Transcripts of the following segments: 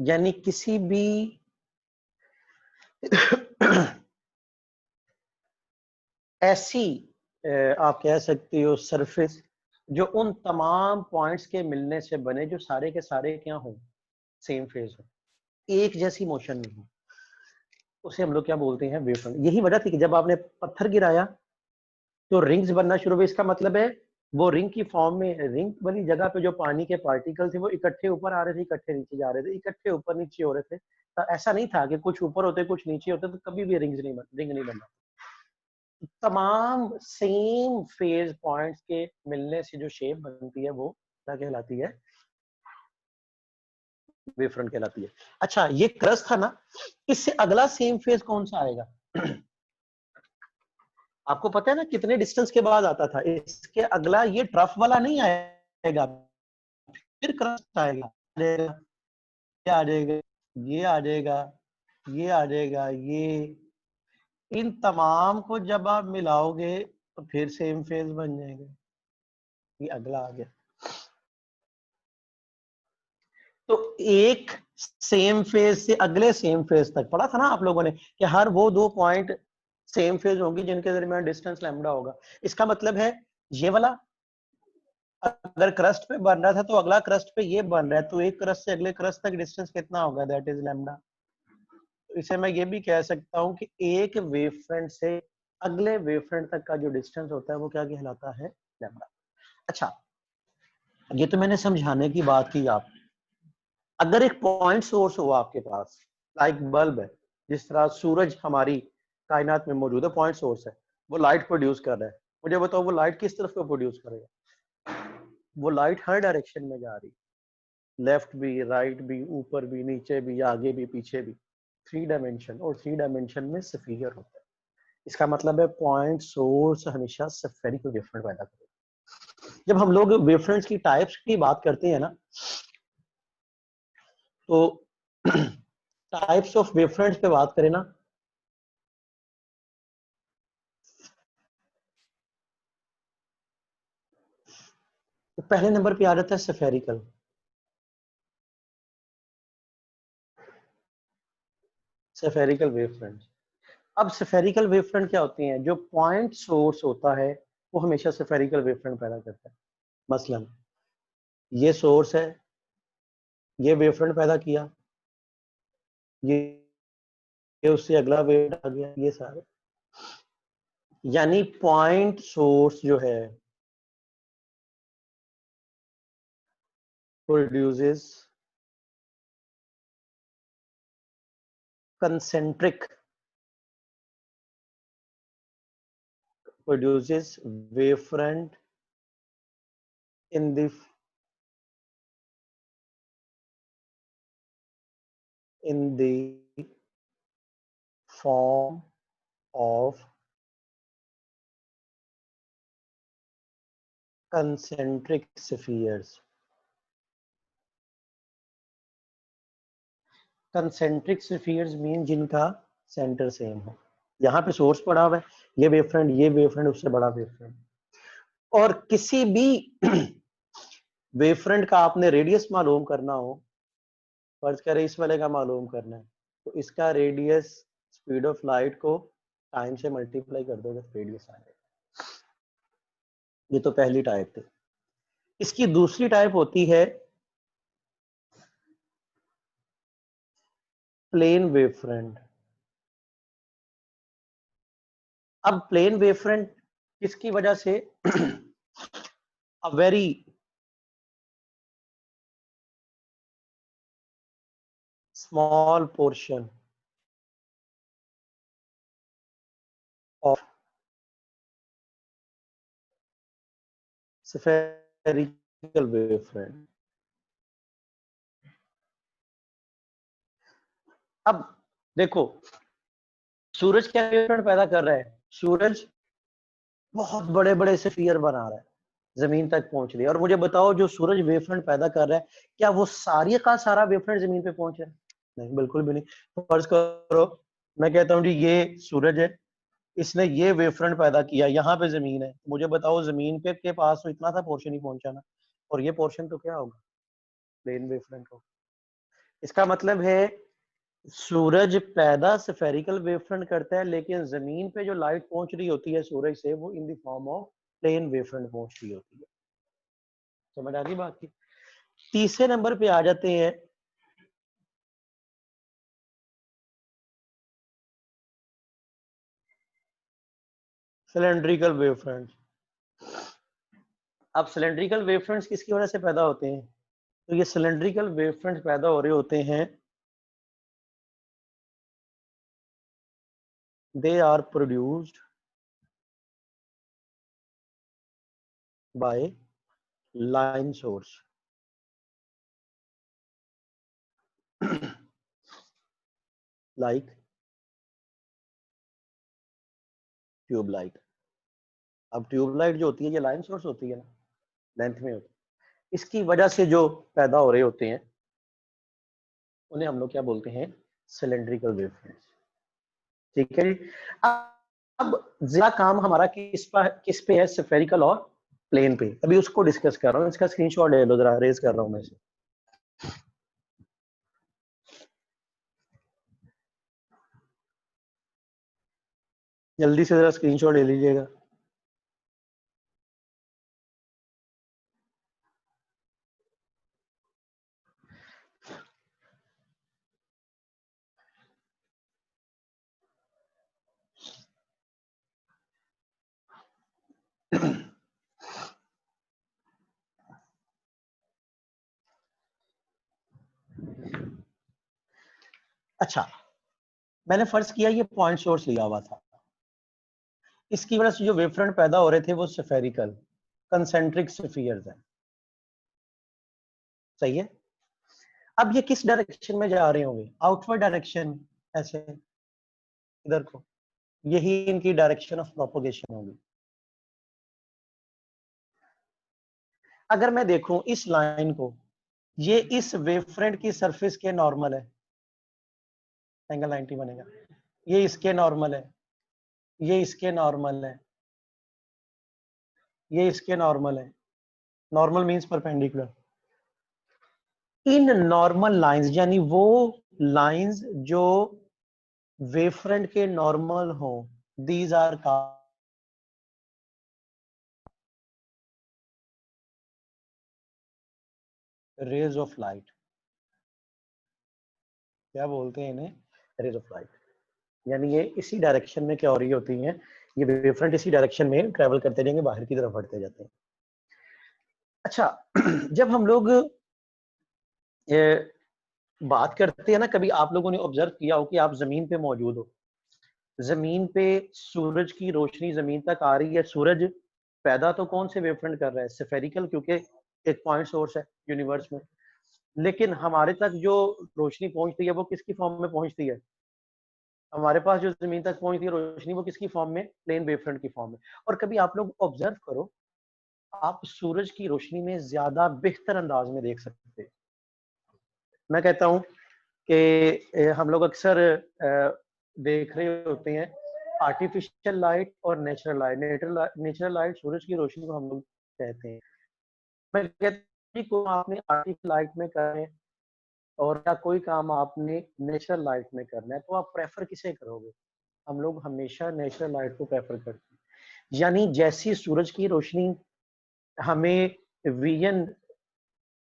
यानी किसी भी ऐसी आप कह सकते हो सरफेस जो उन तमाम पॉइंट्स के मिलने से बने जो सारे के सारे क्या हो, सेम फेज हो, एक जैसी मोशन में हो, उसे हम लोग क्या बोलते हैं, वेव फ्रंट। यही वजह थी कि जब आपने पत्थर गिराया तो रिंग्स बनना शुरू हुए। इसका मतलब है वो रिंग की फॉर्म में, रिंग वाली जगह पे जो पानी के पार्टिकल थे वो इकट्ठे ऊपर आ रहे थे, इकट्ठे नीचे जा रहे थे, इकट्ठे ऊपर नीचे हो रहे थे। तो ऐसा नहीं था कि कुछ ऊपर होते कुछ नीचे होते, तो कभी भी रिंग नहीं बनना। तमाम सेम फेज पॉइंट्स के मिलने से जो शेप बनती है वो क्या कहलाती है, वेव फ्रंट कहलाती है। अच्छा, ये क्रस्ट था ना, इससे अगला सेम फेज कौन सा आएगा? आपको पता है ना कितने डिस्टेंस के बाद आता था? इसके अगला ये ट्रफ वाला नहीं आएगा, फिर क्रस्ट आएगा, ये आ जाएगा, ये आ जाएगा, ये आ जाएगा, ये, इन तमाम को जब आप मिलाओगे तो फिर सेम फेज बन जाएगा। ये अगला आ गया। तो एक सेम फेज से अगले सेम फेज तक पढ़ा था ना आप लोगों ने कि हर वो दो पॉइंट सेम फेज होंगी जिनके दरमियान डिस्टेंस लैम्डा होगा। इसका मतलब है ये वाला अगर क्रस्ट पे बन रहा था तो अगला क्रस्ट पे ये बन रहा है, तो एक क्रस्ट से अगले क्रस्ट तक डिस्टेंस कितना होगा? That is lambda. तो इसे मैं ये भी कह सकता हूँ कि एक वेव फ्रंट से अगले वेव फ्रंट तक का जो डिस्टेंस होता है वो क्या कहलाता है? लैम्डा। अच्छा, ये तो मैंने समझाने की बात की आप। अगर एक पॉइंट सोर्स हो आपके पास, लाइक बल्ब है, जिस तरह सूरज हमारी कायनात में मौजूद है, पॉइंट सोर्स है, वो लाइट प्रोड्यूस कर रहा है। मुझे बताओ वो लाइट किस तरफ को प्रोड्यूस करेगा? वो लाइट हर डायरेक्शन में जा रही, लेफ्ट भी, राइट भी, ऊपर भी, नीचे भी, आगे भी, पीछे भी। थ्री डायमेंशन, और थ्री डायमेंशन में स्फीयर होता है। इसका मतलब है पॉइंट सोर्स हमेशा स्फेरिकल वेवफ्रंट पैदा करेगा। जब हम लोग वेवफ्रंट्स की टाइप्स की बात करते हैं ना, तो टाइप्स ऑफ वेवफ्रंट्स पे बात करें ना, तो पहले नंबर पे आ जाता है स्फेरिकल। Spherical wavefront. अब स्फेरिकल वेवफ्रंट क्या होती हैं? जो पॉइंट सोर्स होता है वो हमेशा स्फेरिकल वेवफ्रंट पैदा करता है। मसलन ये सोर्स है, ये वेवफ्रंट पैदा किया, ये उससे अगला वेव आ गया, ये सारे, यानी पॉइंट सोर्स जो है produces concentric, produces wavefront in the form of concentric spheres. Concentric spheres mean जिनका सेंटर सेम हो। यहाँ पे सोर्स पड़ा हुआ है, ये वेवफ्रंट, ये वेवफ्रंट, उससे बड़ा वेवफ्रंट, और किसी भी वेवफ्रंट का आपने रेडियस मालूम करना हो, फर्ज करें इस वाले का मालूम करना है, तो इसका रेडियस स्पीड ऑफ लाइट को टाइम से मल्टीप्लाई कर दोगे तो रेडियस आ जाएगा। ये तो पहली टाइप थी। इसकी दूसरी टाइप होती है प्लेन वेवफ्रंट। अब प्लेन वेवफ्रंट किसकी वजह से? A very small portion of spherical wavefront. अब देखो, सूरज क्या वेवफ्रंट पैदा कर रहा है? सूरज बहुत बड़े बड़े स्फीयर बना रहा है, जमीन तक पहुंच रही है। और मुझे बताओ जो सूरज वेवफ्रंट पैदा कर रहा है, क्या वो सारी का सारा वेवफ्रंट जमीन पे पहुंच रहा है? नहीं, बिल्कुल भी नहीं। फर्ज करो मैं कहता हूँ जी ये सूरज है, इसने ये वेवफ्रंट पैदा किया, यहाँ पे जमीन है, मुझे बताओ जमीन पे के पास तो इतना सा पोर्शन ही पहुंचाना, और ये पोर्शन तो क्या होगा? प्लेन वेवफ्रंट होगा। इसका मतलब है सूरज पैदा स्फेरिकल वेवफ्रंट करता है, लेकिन जमीन पे जो लाइट पहुंच रही होती है सूरज से वो in the form of plane wavefront पहुंच रही होती है। समझ आ गई बात की। तीसरे नंबर पे आ जाते हैं सिलेंड्रिकल वेवफ्रंट। अब सिलेंड्रिकल वेवफ्रंट्स किसकी वजह से पैदा होते हैं? तो ये सिलेंड्रिकल वेवफ्रंट्स पैदा हो रहे होते हैं, they are produced by line source like tubelight. अब ट्यूबलाइट जो होती है ये लाइन सोर्स होती है ना, लेंथ में होती है। इसकी वजह से जो पैदा हो रहे होते हैं उन्हें हम लोग क्या बोलते हैं? सिलेंड्रिकल वेवफ्रंट्स। ठीक है जी। अब ज्यादा काम हमारा किस पे है? स्फेरिकल और प्लेन पे। अभी उसको डिस्कस कर रहा हूँ, इसका स्क्रीनशॉट ले लो जरा, रेज कर रहा हूँ मैं इसे। जल्दी से जरा स्क्रीनशॉट ले लीजिएगा। अच्छा, मैंने फर्ज किया ये पॉइंट सोर्स लिया हुआ था, इसकी वजह से जो वेवफ्रंट पैदा हो रहे थे वो स्फेरिकल कंसेंट्रिक स्फीयर्स हैं। सही है। अब ये किस डायरेक्शन में जा रहे होंगे? आउटवर्ड डायरेक्शन, ऐसे इधर को, यही इनकी डायरेक्शन ऑफ प्रोपगेशन होगी। अगर मैं देखूं इस लाइन को, ये इस वेवफ्रंट की सरफेस के नॉर्मल है, एंगल 90 बनेगा। ये इसके नॉर्मल है, ये इसके नॉर्मल है, ये इसके नॉर्मल है। Normal means perpendicular. In normal lines, यानी वो लाइंस जो वेवफ्रंट के नॉर्मल हो, these are rays of light. क्या बोलते हैं इन्हें? Rays of light. यानी ये इसी डायरेक्शन में क्या हो रही होती हैं, ये वेवफ्रंट इसी डायरेक्शन में ट्रेवल करते जाएंगे, बाहर की तरफ बढ़ते जाते हैं। अच्छा जब हम लोग ये बात करते हैं ना, कभी आप लोगों ने ऑब्जर्व किया हो कि आप जमीन पे मौजूद हो, जमीन पे सूरज की रोशनी जमीन तक आ रही है, सूरज पैदा तो कौन से वेवफ्रंट कर रहा है? स्फेरिकल, क्योंकि एक पॉइंट सोर्स है यूनिवर्स में। लेकिन हमारे तक जो रोशनी पहुंचती है वो किसकी फॉर्म में पहुंचती है? हमारे पास जो जमीन तक पहुंचती है रोशनी वो किसकी फॉर्म में? प्लेन वेवफ्रंट की फॉर्म में। और कभी आप लोग ऑब्जर्व करो, आप सूरज की रोशनी में ज्यादा बेहतर अंदाज में देख सकते हैं। मैं कहता हूं कि हम लोग अक्सर देख रहे होते हैं आर्टिफिशियल लाइट और नेचुरल लाइट। नेचुरल लाइट सूरज की रोशनी को हम लोग कहते हैं। मैं कहता हूं को आपने आर्टिफिशियल लाइट में करना है और या कोई काम आपने नेचुरल लाइट में करना है, तो आप प्रेफर किसे करोगे? हम लोग हमेशा नेचुरल लाइट को प्रेफर करते हैं। यानी जैसी सूरज की रोशनी हमें विजन,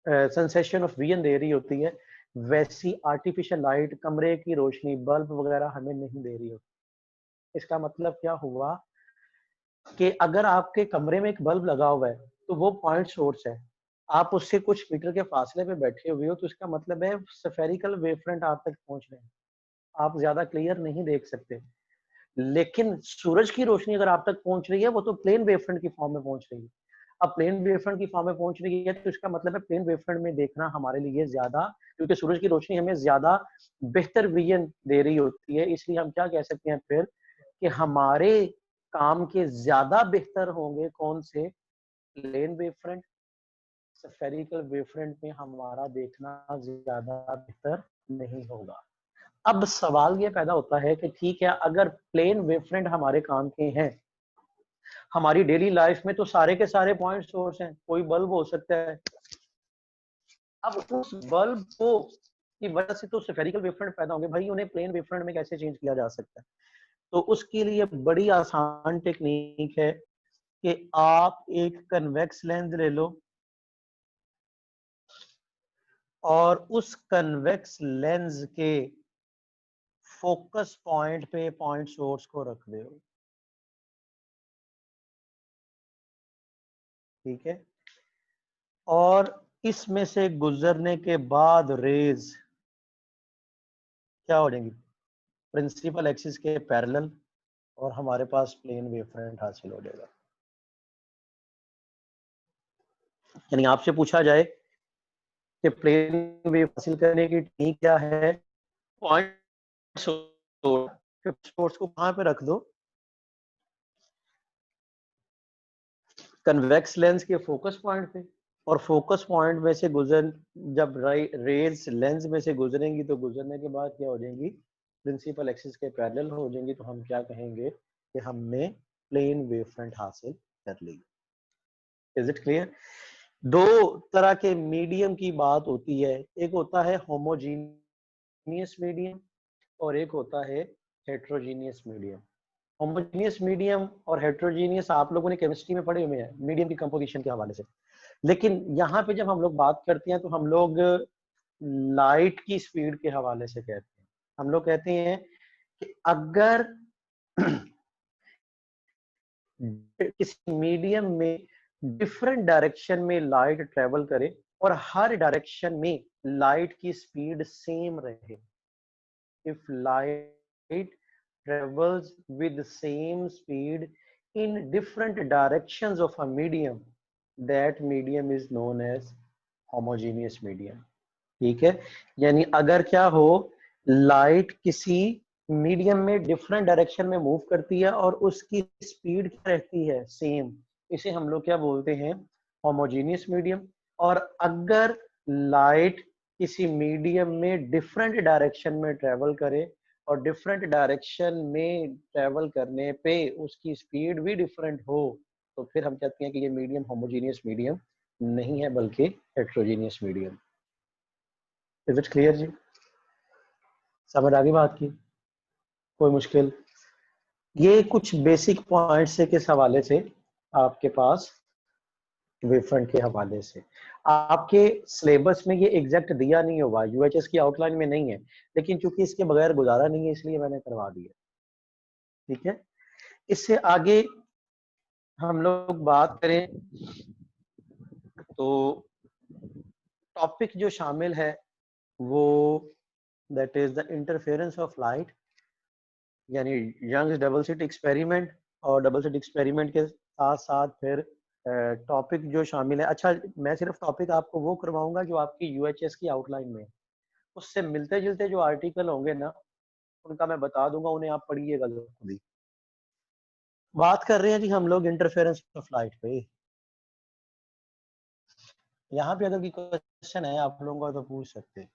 सेंसेशन ऑफ विजन दे रही होती है, वैसी आर्टिफिशियल लाइट, कमरे की रोशनी, बल्ब वगैरह हमें नहीं दे रही होती। इसका मतलब क्या हुआ कि अगर आपके कमरे में एक बल्ब लगा हुआ है तो वो पॉइंट सोर्स है, आप उससे कुछ मीटर के फासले पे बैठे हुए हो, तो इसका मतलब है स्फेरिकल वेवफ्रंट आप तक पहुंच रहे हैं, आप ज्यादा क्लियर नहीं देख सकते। लेकिन सूरज की रोशनी अगर आप तक पहुंच रही है वो तो प्लेन वेवफ्रंट की फॉर्म में पहुंच रही है। अब प्लेन वेवफ्रंट की फॉर्म में पहुंच रही है तो इसका मतलब है प्लेन वेवफ्रंट में देखना हमारे लिए ज्यादा, क्योंकि सूरज की रोशनी हमें ज्यादा बेहतर विजन दे रही होती है, इसलिए हम क्या कह सकते हैं फिर कि हमारे काम के ज्यादा बेहतर होंगे कौन से? Plane wavefront. स्फेरिकल वेवफ्रंट में हमारा देखना ज्यादा बेहतर नहीं होगा। अब सवाल ये पैदा होता है कि ठीक है, अगर प्लेन वेवफ्रंट हमारे काम के हैं, हमारी डेली लाइफ में तो सारे के सारे पॉइंट सोर्स हैं, कोई बल्ब हो सकता है। अब उस बल्ब को की वजह से तो स्फेरिकल वेवफ्रंट पैदा होंगे भाई, उन्हें प्लेन वेवफ्रंट में कैसे चेंज किया जा सकता है? तो उसके लिए बड़ी आसान टेक्निक है कि आप एक कन्वेक्स लेंस ले लो और उस कन्वेक्स लेंस के फोकस पॉइंट पे पॉइंट सोर्स को रख दो। ठीक है, और इसमें से गुजरने के बाद रेज क्या हो जाएंगी? प्रिंसिपल एक्सिस के पैरेलल, और हमारे पास प्लेन वेवफ्रंट हासिल हो जाएगा। यानी आपसे पूछा जाए कि प्लेन वेव हासिल करने की टेक्निक क्या है, पॉइंट सोर्स को कहां पे रख दो? कन्वेक्स लेंस के फोकस पॉइंट पे, और फोकस पॉइंट में से गुजर जब रेज लेंस में से गुजरेंगी तो गुजरने के बाद क्या हो जाएंगी? प्रिंसिपल एक्सिस के पैरेलल हो जाएंगी, तो हम क्या कहेंगे कि हमने प्लेन वेवफ्रंट हासिल कर ली। Is it clear? दो तरह के मीडियम की बात होती है, एक होता है होमोजीनियस मीडियम और एक होता है हेट्रोजीनियस मीडियम। होमोजीनियस मीडियम और हेट्रोजीनियस आप लोगों ने केमिस्ट्री में पढ़े हुए हैं मीडियम की कंपोजिशन के हवाले से, लेकिन यहाँ पे जब हम लोग बात करते हैं तो हम लोग लाइट की स्पीड के हवाले से कहते हैं। हम लोग कहते हैं कि अगर किसी मीडियम में डिफरेंट डायरेक्शन में लाइट ट्रेवल करे और हर डायरेक्शन में लाइट की स्पीड सेम रहे, if light travels with the same speed in different directions of a medium, that medium is known as homogeneous medium। ठीक है, यानी अगर क्या हो, लाइट किसी मीडियम में डिफरेंट डायरेक्शन में मूव करती है और उसकी स्पीड क्या रहती है? सेम, इसे हम लोग क्या बोलते हैं? Homogeneous medium. और अगर लाइट किसी मीडियम में डिफरेंट डायरेक्शन में ट्रेवल करे और डिफरेंट डायरेक्शन में ट्रेवल करने पे उसकी स्पीड भी डिफरेंट हो, तो फिर हम कहते हैं कि ये मीडियम होमोजीनियस मीडियम नहीं है बल्कि heterogeneous medium. Is it clear जी? समझ आ गई बात की? कोई मुश्किल? ये कुछ बेसिक पॉइंट्स है किस हवाले से? आपके पास वेवफ्रंट के हवाले से। आपके सिलेबस में ये एग्जैक्ट दिया नहीं होगा, यूएचएस की आउटलाइन में नहीं है, लेकिन चूंकि इसके बगैर गुजारा नहीं है इसलिए मैंने करवा दिया। ठीक है, इससे आगे हम लोग बात करें तो टॉपिक जो शामिल है वो that is the interference of light, यानी यंग्स डबल स्लिट एक्सपेरिमेंट, और डबल स्लिट एक्सपेरिमेंट के साथ साथ फिर टॉपिक जो शामिल है। अच्छा, मैं सिर्फ टॉपिक आपको वो करवाऊंगा जो आपकी यूएचएस की आउटलाइन में है, उससे मिलते जुलते जो आर्टिकल होंगे ना उनका मैं बता दूंगा, उन्हें आप पढ़िएगा खुद ही। बात कर रहे हैं जी हम लोग इंटरफेरेंस ऑफ लाइट पे। यहाँ पे अगर कोई क्वेश्चन है आप लोगों का तो पूछ सकते हैं।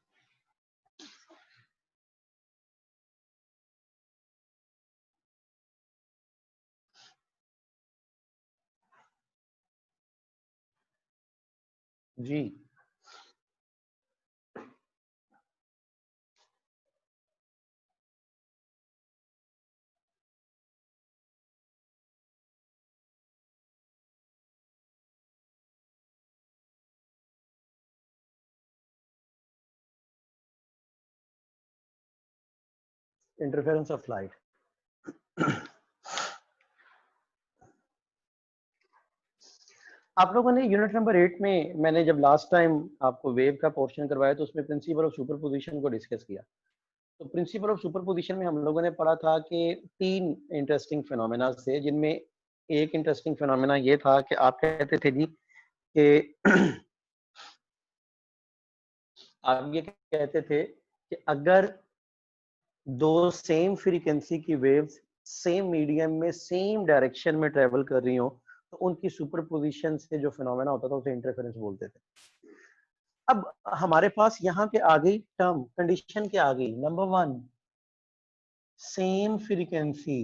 जी, इंटरफेरेंस ऑफ लाइट। आप लोगों ने यूनिट नंबर 8 में, मैंने जब लास्ट टाइम आपको वेव का पोर्शन करवाया तो उसमें प्रिंसिपल ऑफ सुपरपोजिशन को डिस्कस किया। तो प्रिंसिपल ऑफ सुपरपोजिशन में हम लोगों ने पढ़ा था कि 3 इंटरेस्टिंग फिनोमेना थे, जिनमें एक इंटरेस्टिंग फिनोमेना ये था कि आप कहते थे जी कि आप ये कहते थे कि अगर दो सेम फ्रीक्वेंसी की वेव्स सेम मीडियम में सेम डायरेक्शन में ट्रेवल कर रही हो तो उनकी सुपरपोजिशन से जो फिनोमेना होता था उसे इंटरफेरेंस बोलते थे। अब हमारे पास यहाँ पे आ गई टर्म, कंडीशन क्या आ गई? Number 1, same frequency.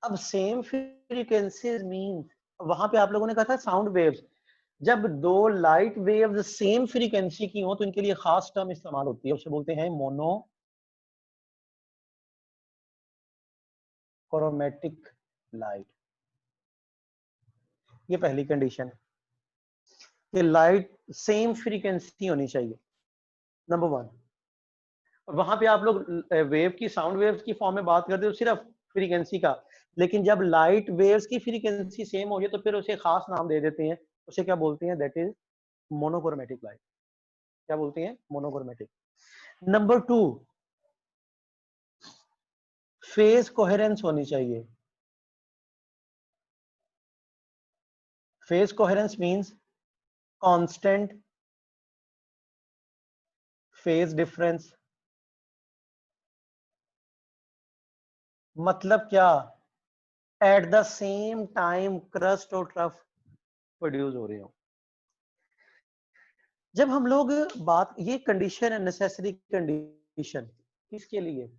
अब सेम फ्रीक्वेंसी मीन, वहां पे आप लोगों ने कहा था साउंड वेव्स, जब दो लाइट वेव्स सेम फ्रीक्वेंसी की हो तो इनके लिए खास टर्म इस्तेमाल होती है, उसे बोलते हैं मोनोक्रोमेटिक लाइट। ये पहली कंडीशन है कि लाइट सेम फ्रीक्वेंसी होनी चाहिए, नंबर वन। वहां पे आप लोग वेव की, साउंड वेव्स की फॉर्म में बात करते हो सिर्फ फ्रीक्वेंसी का, लेकिन जब लाइट वेव्स की फ्रीक्वेंसी सेम हो जाए तो फिर उसे खास नाम दे देते हैं, उसे क्या बोलते हैं, दैट इज मोनोक्रोमेटिक लाइट। क्या बोलते हैं, monochromatic. Number two, phase coherence होनी चाहिए। Phase coherence means constant phase difference. मतलब क्या, eight the same time crust और ट्रफ प्रोड्यूस हो रहे हो। जब हम लोग बात, ये कंडीशन है नेसेसरी कंडीशन, किसके लिए,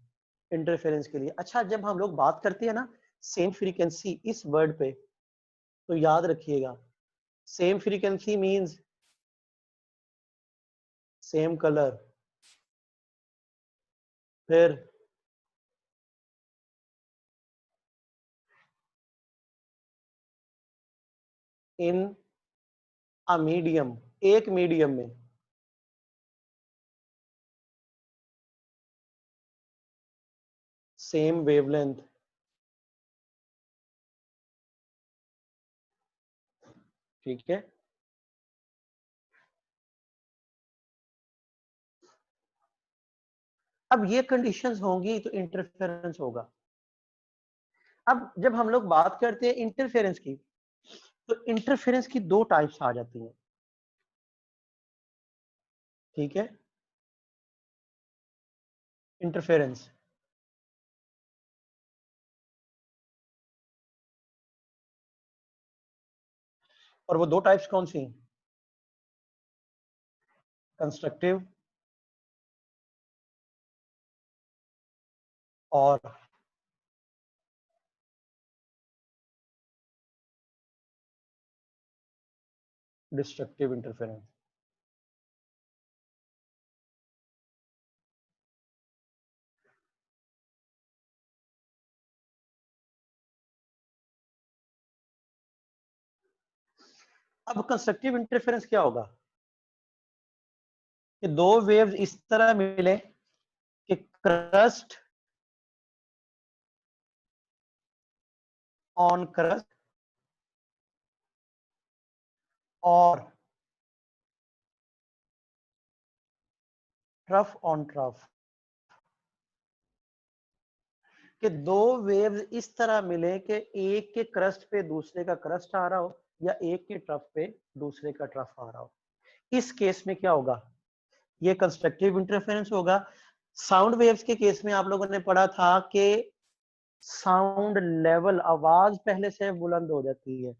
इंटरफेरेंस के लिए। अच्छा, जब हम लोग बात करते हैं ना सेम फ्रीक्वेंसी इस वर्ड पे, तो याद रखिएगा same frequency means same colour, फिर इन अ मीडियम, एक मीडियम में, सेम वेवलेंथ। ठीक है, अब ये कंडीशंस होंगी तो इंटरफेरेंस होगा। अब जब हम लोग बात करते हैं इंटरफेरेंस की, तो इंटरफेरेंस की दो टाइप्स आ जाती हैं। ठीक है, इंटरफेरेंस, और वो दो टाइप्स कौन सी, कंस्ट्रक्टिव और डिस्ट्रक्टिव इंटरफेरेंस। अब कंस्ट्रक्टिव इंटरफेरेंस क्या होगा, कि दो वेव्स इस तरह मिले कि क्रस्ट ऑन क्रस्ट और ट्रफ ऑन ट्रफ, कि दो वेव्स इस तरह मिले कि एक के क्रस्ट पे दूसरे का क्रस्ट आ रहा हो, या एक के ट्रफ पे दूसरे का ट्रफ आ रहा हो। इस केस में क्या होगा, ये कंस्ट्रक्टिव इंटरफेरेंस होगा। साउंड वेव्स के केस में आप लोगों ने पढ़ा था कि साउंड लेवल, आवाज पहले से बुलंद हो जाती है,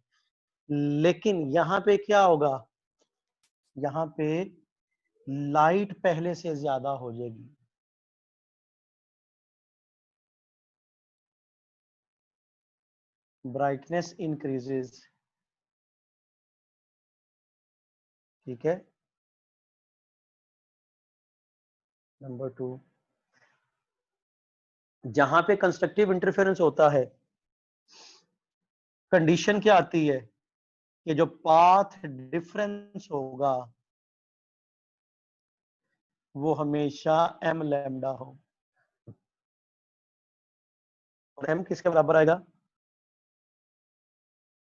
लेकिन यहां पे क्या होगा, यहां पे लाइट पहले से ज्यादा हो जाएगी। Brightness increases. ठीक है, नंबर टू, जहां पे कंस्ट्रक्टिव इंटरफेरेंस होता है, कंडीशन क्या आती है कि जो पाथ डिफरेंस होगा वो हमेशा एम लैम्डा हो, और एम किसके बराबर आएगा,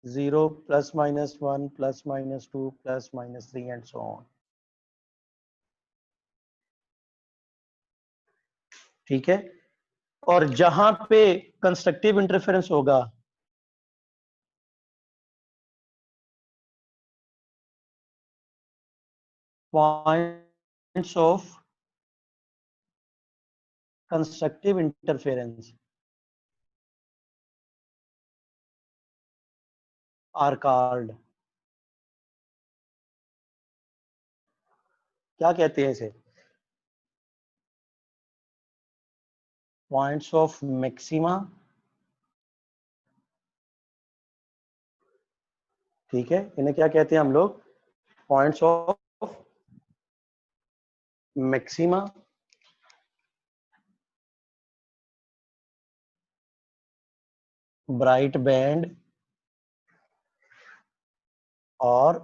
0 plus minus 1 plus minus 2 plus minus 3 and so on. ठीक है, और जहां पे कंस्ट्रक्टिव इंटरफेरेंस होगा, points of constructive interference are called, क्या कहते हैं इसे, पॉइंट्स ऑफ मैक्सिमा ठीक है, इन्हें क्या कहते हैं हम लोग? Points of maxima bright band और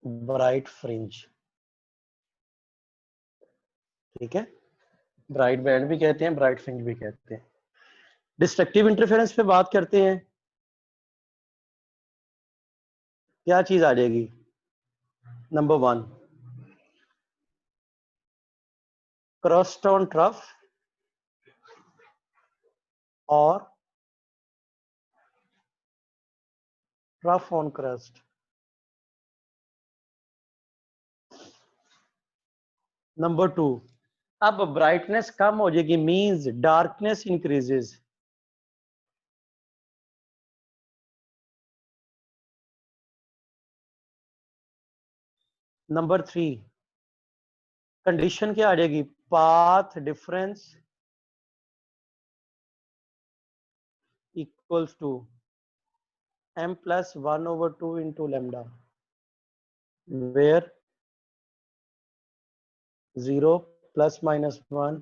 ब्राइट फ्रिंज। ठीक है, ब्राइट बैंड भी कहते हैं, ब्राइट फ्रिंज भी कहते हैं। डिस्ट्रक्टिव इंटरफेरेंस पे बात करते हैं। क्या चीज आ जाएगी? नंबर 1, क्रस्ट ऑन ट्रफ और ट्रफ ऑन क्रस्ट। नंबर 2, अब ब्राइटनेस कम हो जाएगी, means darkness increases. Number 3, condition क्या आ जाएगी? Path difference equals to m+1/2 into lambda, where 0 +-1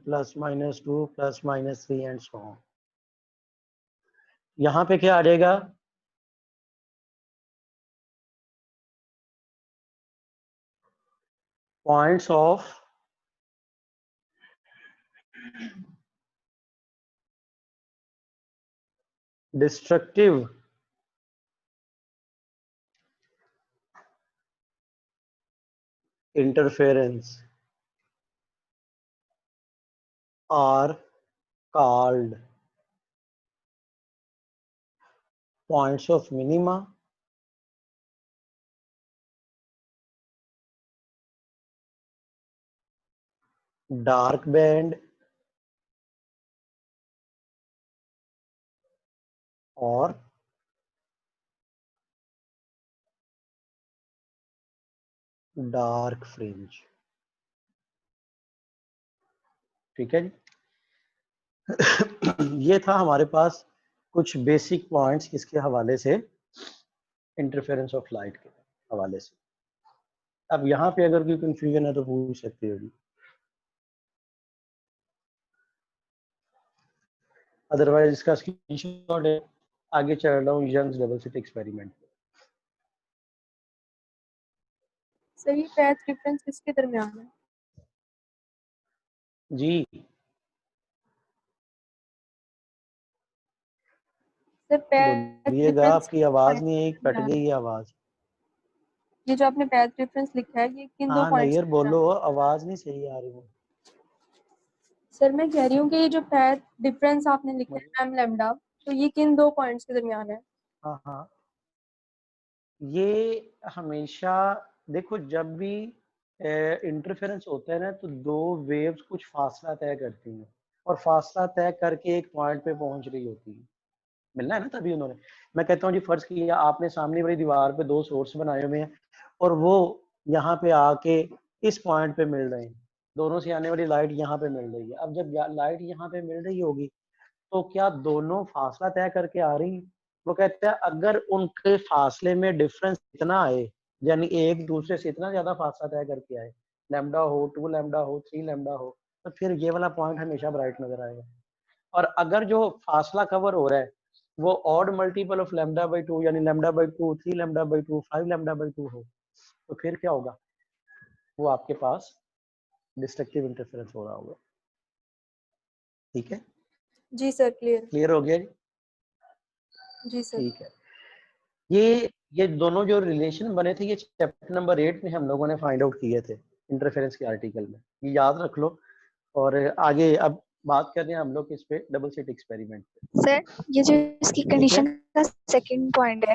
+-2 +-3 and so on। यहां पे क्या आ जाएगा? Points of destructive interference are called points of minima dark band और डार्क फ्रिंज। ठीक है जी। ये था हमारे पास कुछ बेसिक पॉइंट्स इसके हवाले से, इंटरफेरेंस ऑफ लाइट के हवाले से। अब यहाँ पे अगर कोई कंफ्यूजन है तो पूछ सकते हो जी, अदरवाइज इसका स्क्रीनशॉट है। आगे चल रहा हूँ Young's double slit experiment. Sir ये पैथ डिफरेंस किसके दरमियान है? जी सर पैथ बोलिएगा, डिफरेंस आपकी आवाज नहीं आई, कट गई ये आवाज। ये जो आपने पैथ डिफरेंस लिखा है ये किन दो हाँ पॉइंट्स? नैयर बोलो, आवाज नहीं सही आ रही है। सर मैं कह रही हूँ कि ये जो पैथ डिफरेंस आपने लिखा मुझे है m लैम्डा, तो ये किन दो पॉइंट्स के दरमियान है? हाँ हाँ, ये हमेशा देखो, जब भी इंटरफेरेंस होता है ना, तो दो वेव्स कुछ फासला तय करती हैं और फासला तय करके एक पॉइंट पे पहुंच रही होती है। मिलना है ना तभी उन्होंने। मैं कहता हूँ जी, फर्ज किया आपने सामने वाली दीवार पे दो सोर्स बनाए हुए हैं और वो यहाँ पे आके इस पॉइंट पे मिल रहे हैं, दोनों से आने वाली लाइट यहाँ पे मिल रही है। अब जब लाइट यहाँ पे मिल रही होगी तो क्या दोनों फासला तय करके आ रही हैं? वो कहते हैं अगर उनके फासले में डिफरेंस इतना आए, यानी एक दूसरे से इतना ज्यादा फासला तय करके आए, लैम्डा हो, 2 लैम्डा हो, 3 लैम्डा हो, तो फिर ये वाला पॉइंट हमेशा ब्राइट नजर आएगा। और अगर जो फासला कवर हो रहा है वो ऑड मल्टीपल ऑफ λ/2, यानी λ/2, 3 λ/2, 5 λ/2 हो, तो फिर क्या होगा? वो आपके पास डिस्ट्रक्टिव इंटरफेरेंस हो रहा होगा। ठीक है, जी सर, क्लियर। क्लियर हो गया जी? जी सर। ठीक है, ये दोनों जो रिलेशन बने थे ये चैप्टर नंबर 8 में हम लोगों ने फाइंड आउट किए थे इंटरफेरेंस के आर्टिकल में, ये याद रख लो। और आगे अब बात कर रहे हैं हम लोग इस पे डबल स्लिट एक्सपेरिमेंट पे। सर ये जो इसकी ठीक है, कंडीशन का सेकंड पॉइंट है,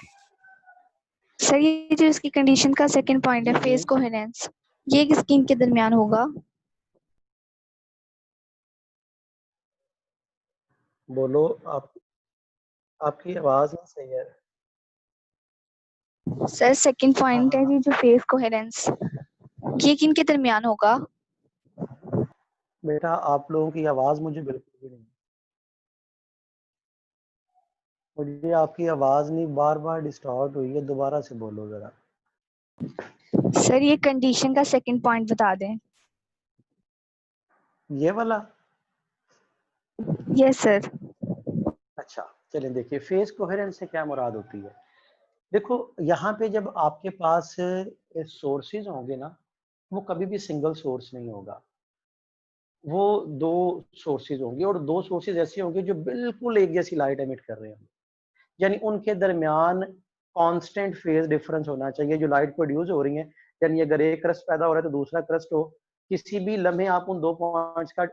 सर ये जो इसकी कंडीशन का सेकंड पॉइंट जी है, जी फेज कोहेरेंस, ये किसके इनके दरमियान होगा? बोलो आप, आपकी आवाज नहीं सही है। सर सेकंड हाँ पॉइंट हाँ है हाँ, ये जो फेज कोहेरेंस, ये किनके दरमियान होगा? बेटा आप लोगों की आवाज मुझे बिल्कुल भी नहीं, मुझे आपकी आवाज नहीं, बार बार डिस्टॉर्ट हुई है, दोबारा से बोलो जरा। सर ये कंडीशन का सेकंड पॉइंट बता दें। ये वाला? Yes sir. अच्छा चलिए देखिए, फेज कोहेरेंस से क्या मुराद होती है। देखो यहाँ पे जब आपके पास सोर्सेज होंगे ना, वो कभी भी सिंगल सोर्स नहीं होगा, वो दो सोर्सेज होंगे, और दो सोर्सेज ऐसे होंगे जो बिल्कुल एक जैसी लाइट एमिट कर रहे होंगे, यानी उनके दरमियान कांस्टेंट फेज डिफरेंस होना चाहिए जो लाइट प्रोड्यूस हो रही है। यानी अगर एक क्रस्ट पैदा हो रहा है तो दूसरा क्रस्ट हो, किसी भी लम्हे आप उन दो पॉइंट्स का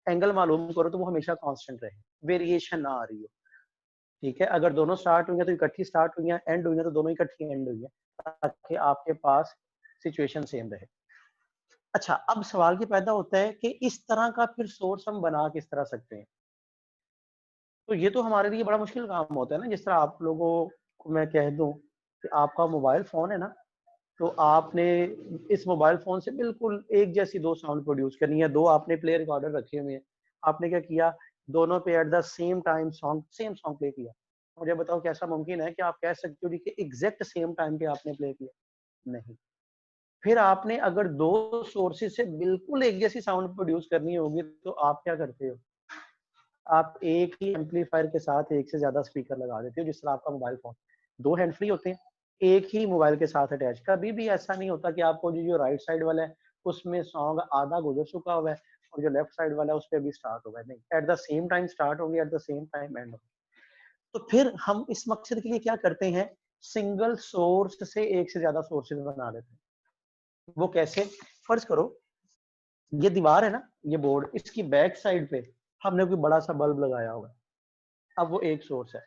एंगल मालूम करो तो वो हमेशा कांस्टेंट रहे, वेरिएशन ना आ रही हो। ठीक है, अगर दोनों स्टार्ट हुई हैं तो इकट्ठी स्टार्ट हुई हैं, एंड हुई हैं तो दोनों इकट्ठी एंड हुई हैं, ताकि आपके पास सिचुएशन सेम रहे। अच्छा, अब सवाल ये पैदा होता है कि इस तरह का फिर सोर्स हम बना किस तरह सकते हैं। तो ये तो हमारे लिए बड़ा मुश्किल काम होता है ना। जिस तरह आप लोगों को मैं कह दूं कि आपका मोबाइल फोन है ना, तो आपने इस मोबाइल फोन से बिल्कुल एक जैसी दो साउंड प्रोड्यूस करनी है, दो आपने प्ले रिकॉर्डर रखे हुए हैं, आपने क्या किया, दोनों पे eight the same time song, same song play किया। मुझे बताओ कैसा मुमकिन है कि आप कह सकते हो कि एग्जैक्ट सेम टाइम पे आपने प्ले किया? नहीं। फिर आपने अगर दो सोर्सेज से बिल्कुल एक जैसी साउंड प्रोड्यूस करनी होगी तो आप क्या करते हो, आप एक ही एम्पलीफायर के साथ एक से ज्यादा स्पीकर लगा देते हो। जिस तरह आपका मोबाइल फोन, दो हैंड फ्री होते हैं, एक ही मोबाइल के साथ अटैच। कभी भी ऐसा नहीं होता कि आपको जो राइट साइड वाला है उसमें सॉन्ग आधा गुजर चुका हुआ है और जो लेफ्ट साइड वाला है उस पर अभी स्टार्ट होगा, नहीं, at the same time start होंगे, at the same time end होंगे। तो फिर हम इस मकसद के लिए क्या करते हैं, सिंगल सोर्स से एक से ज्यादा सोर्सेज बना लेते हैं। वो कैसे? फर्ज करो ये दीवार है ना, ये बोर्ड, इसकी बैक साइड पे हमने कोई बड़ा सा बल्ब लगाया हुआ है। अब वो एक सोर्स है,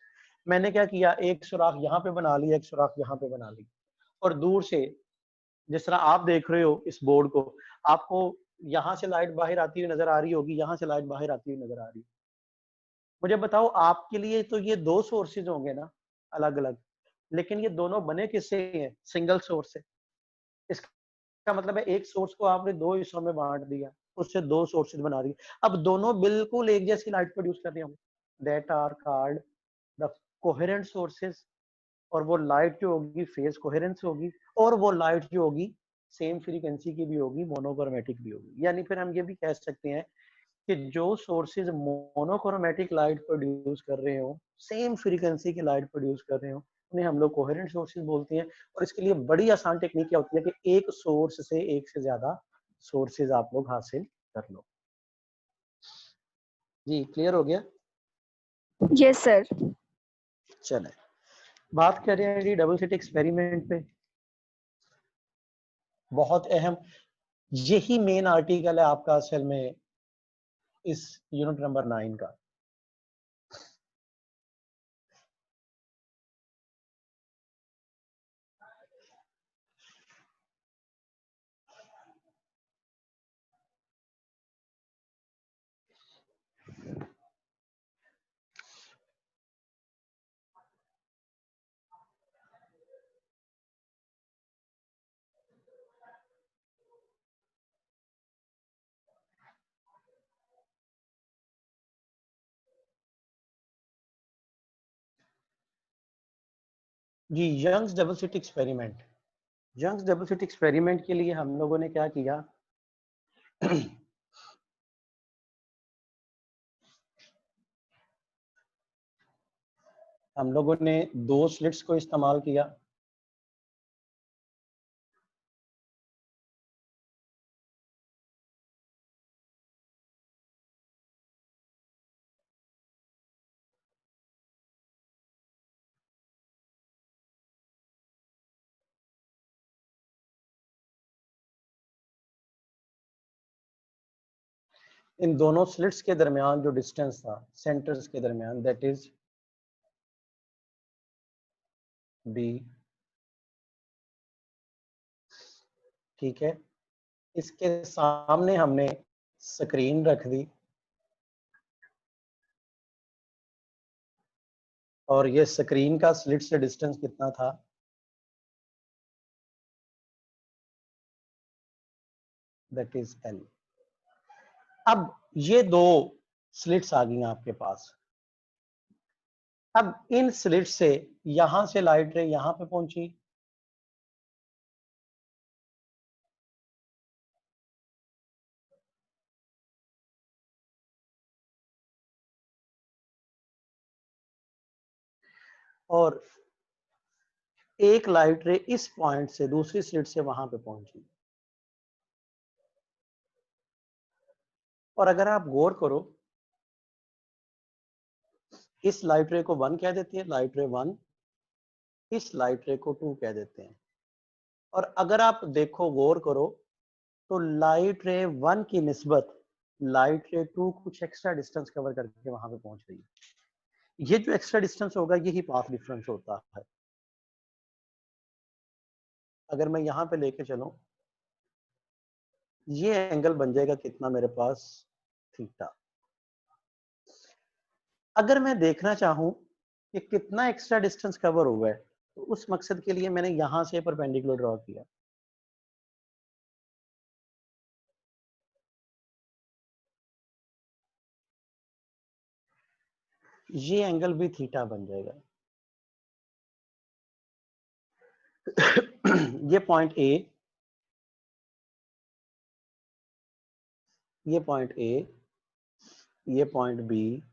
मैंने क्या किया, एक सुराख यहाँ पे बना लिया, एक सुराख यहाँ पे बना ली, और दूर से जिस तरह आप देख रहे हो इस बोर्ड को, आपको यहाँ से लाइट बाहर आती हुई नजर आ रही होगी, यहाँ से लाइट बाहर आती हुई नजर आ रही है। मुझे बताओ आपके लिए तो ये दो सोर्सेज होंगे ना अलग अलग, लेकिन ये दोनों बने किससे हैं, सिंगल सोर्स से। इसका मतलब है एक सोर्स को आपने दो हिस्सों में बांट दिया, उससे दो सोर्सेज बना दिए, अब दोनों बिल्कुल एक जैसी लाइट प्रोड्यूस कर रहे होंगे। That are called the coherent sources. और वो लाइट जो होगी फेज कोहेरेंस होगी, और वो लाइट जो होगी सेम फ्रीक्वेंसी की भी होगी, मोनोक्रोमेटिक भी होगी। यानी फिर हम ये भी कह सकते हैं कि जो सोर्सेज मोनोक्रोमेटिक लाइट प्रोड्यूस कर रहे हो, सेम फ्रीक्वेंसी की लाइट प्रोड्यूस कर रहे हो, उन्हें हम लोग कोहेरेंट सोर्सेज बोलते हैं। और इसके लिए बड़ी आसान टेक्निक क्या होती है कि एक सोर्स से एक से ज्यादा सोर्सेज आप लोग हासिल कर लो। जी क्लियर हो गया? Yes sir. चले, बात कर रहे हैं जी डबल स्लिट एक्सपेरिमेंट पे। बहुत अहम, यही मेन आर्टिकल है आपका असल में इस यूनिट नंबर 9 का। जी Young's double slit experiment. Young's double slit experiment के लिए हम लोगों ने क्या किया, हम लोगों ने दो स्लिट्स को इस्तेमाल किया। इन दोनों स्लिट्स के दरमियान जो डिस्टेंस था सेंटर्स के दरमियान, दैट इज बी। ठीक है, इसके सामने हमने स्क्रीन रख दी, और ये स्क्रीन का स्लिट से डिस्टेंस कितना था, दैट इज एल। अब ये दो स्लिट्स आ गई आपके पास। अब इन स्लिट से यहां से लाइट रे यहां पे पहुंची, और एक लाइट रे इस पॉइंट से दूसरी स्लिट से वहां पे पहुंची। और अगर आप गौर करो, इस लाइट रे को 1 कह देते हैं, लाइट रे 1, इस लाइट रे को 2 कह देते हैं। और अगर आप देखो, गौर करो, तो लाइट रे 1 की निस्बत लाइट रे 2 कुछ एक्स्ट्रा डिस्टेंस कवर करके वहां पे पहुंच रही है। ये जो एक्स्ट्रा डिस्टेंस होगा यही पाथ डिफरेंस होता है। अगर मैं यहां पे लेके चलूं, ये एंगल बन जाएगा कितना मेरे पास, थीटा। अगर मैं देखना चाहूं कि कितना एक्स्ट्रा डिस्टेंस कवर हुआ है, तो उस मकसद के लिए मैंने यहां से परपेंडिकुलर ड्रॉ किया। ये एंगल भी थीटा बन जाएगा। ये पॉइंट ए, ये पॉइंट ए, ये पॉइंट बी,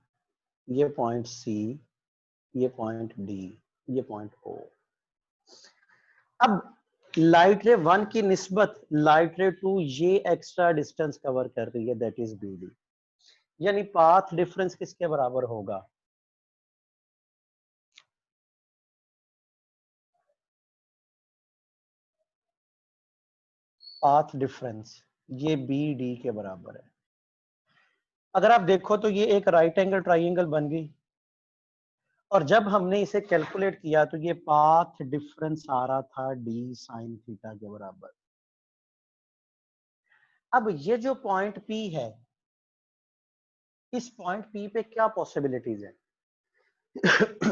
ये पॉइंट सी, ये पॉइंट डी, ये पॉइंट ओ। अब लाइट रे 1 की निस्बत लाइट रे 2 ये एक्स्ट्रा डिस्टेंस कवर कर रही है, दैट इज बी डी। यानी पाथ डिफरेंस किसके बराबर होगा, पाथ डिफरेंस ये बी डी के बराबर है। अगर आप देखो तो ये एक राइट एंगल ट्राइंगल बन गई, और जब हमने इसे कैलकुलेट किया तो ये पाथ डिफरेंस आ रहा था डी साइन थीटा के बराबर। अब ये जो पॉइंट पी है, इस पॉइंट पी पे क्या पॉसिबिलिटीज है?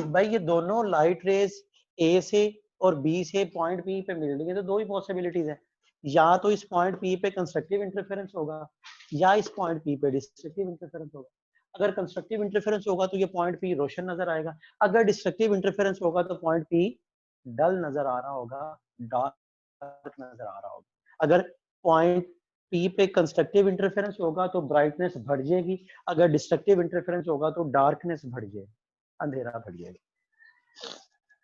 भाई ये दोनों लाइट रेज ए से और बी से पॉइंट पी पे मिल रही है, तो दो ही पॉसिबिलिटीज है, या तो इस पॉइंट पी पे कंस्ट्रक्टिव इंटरफेरेंस होगा, या इस पॉइंट पी पे डिस्ट्रक्टिव इंटरफेरेंस होगा। अगर कंस्ट्रक्टिव इंटरफेरेंस होगा तो ये पॉइंट पी रोशन नजर आएगा, अगर डिस्ट्रक्टिव इंटरफेरेंस होगा तो पॉइंट पी डल नजर आ रहा होगा, डार्क नजर आ रहा होगा। अगर पॉइंट पी पे कंस्ट्रक्टिव इंटरफेरेंस होगा तो ब्राइटनेस बढ़ जाएगी, अगर डिस्ट्रक्टिव इंटरफेरेंस होगा तो डार्कनेस बढ़ जाएगी, अंधेरा बढ़ जाएगा।